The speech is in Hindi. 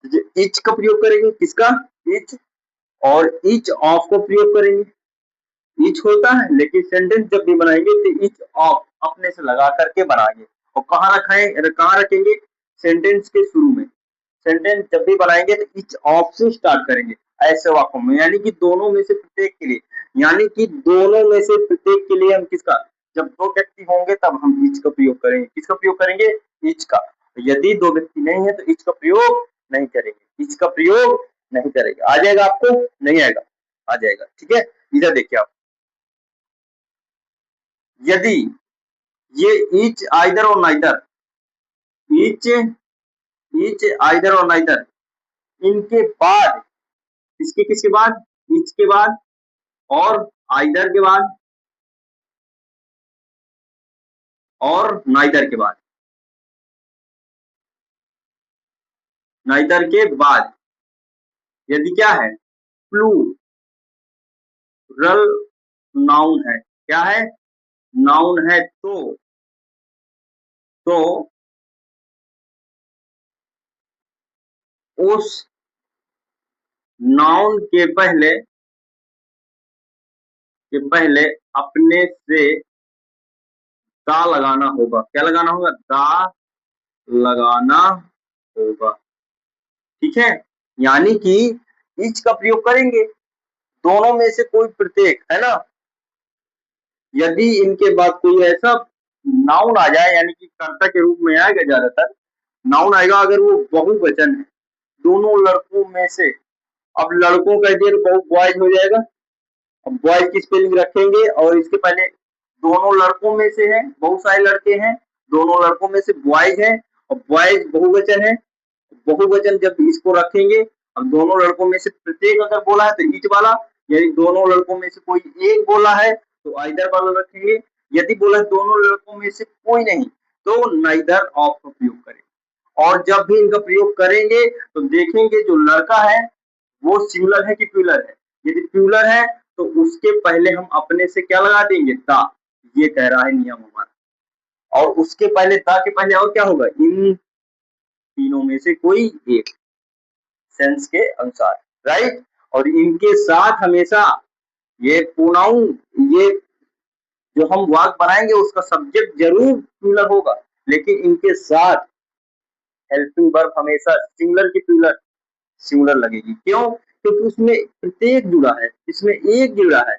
ईच का प्रयोग करेंगे, किसका, ईच, और ईच ऑफ का प्रयोग करेंगे। ईच होता है, लेकिन सेंटेंस जब भी बनाएंगे तो ईच ऑफ अपने से लगा करके बनाएंगे। और कहाँ रखेंगे, सेंटेंस के शुरू में। सेंटेंस जब भी बनाएंगे तो ईच ऑफ से स्टार्ट करेंगे ऐसे वाक्यों में, यानी कि दोनों में से प्रत्येक के लिए, यानी कि दोनों में से प्रत्येक के लिए हम किसका, जब दो व्यक्ति होंगे तब हम ईच का प्रयोग करेंगे। किसका प्रयोग करेंगे, ईच का। यदि दो व्यक्ति नहीं है तो ईच का प्रयोग नहीं करेंगे, ईच का प्रयोग नहीं करेंगे। आ जाएगा आपको, नहीं आएगा, आ जाएगा, ठीक है। इधर देखिए आप, यदि ये ईच, आइदर और नाइदर, ईच, ईच, आइदर और नाइदर, इनके बाद, इसके किसके बाद, ईच के बाद और आइदर के बाद और नाइदर के बाद, नाइदर के बाद यदि क्या है, प्लूरल नाउन है, क्या है, नाउन है, तो उस नाउन के पहले अपने से दा लगाना होगा। क्या लगाना होगा, दा लगाना होगा, ठीक है। यानी कि ईच का प्रयोग करेंगे, दोनों में से कोई प्रत्येक, है ना। यदि इनके बाद कोई ऐसा नाउन आ जाए, यानी कि कर्ता के रूप में आएगा, ज्यादातर नाउन आएगा अगर वो बहुवचन है, दोनों लड़कों में से, अब लड़कों का दिया तो बॉयज हो जाएगा, अब बॉयज की स्पेलिंग रखेंगे और इसके पहले दोनों लड़कों में से है, बहुत सारे लड़के हैं, दोनों लड़कों में से बॉयज है, और बॉयज बहुवचन है, बहुवचन जब इसको रखेंगे, अब दोनों लड़कों में से प्रत्येक अगर बोला है तो ईच वाला, यदि दोनों लड़कों में से कोई एक बोला है तो आइदर वाला रखेंगे, यदि बोला है दोनों लड़कों में से कोई नहीं तो नाइदर ऑफ का प्रयोग करेंगे। और जब भी इनका प्रयोग करेंगे तो देखेंगे जो लड़का है वो सिंगुलर है कि प्लूरल है। यदि प्लूरल है तो उसके पहले हम अपने से क्या लगा देंगे, दा, ये कह रहा है नियम हमारा। और उसके पहले, दा के पहले और क्या होगा, इन तीनों में से कोई एक, सेंस के अनुसार, राइट। और इनके साथ हमेशा ये प्रोनाउन, ये जो हम वाक्य बनाएंगे उसका सब्जेक्ट जरूर प्लूरल होगा, लेकिन इनके साथ हेल्पिंग वर्ब हमेशा सिंगुलर की प्लूरल सिंगुलर लगेगी। क्यों, क्योंकि उसमें प्रत्येक जुड़ा है, इसमें एक जुड़ा है,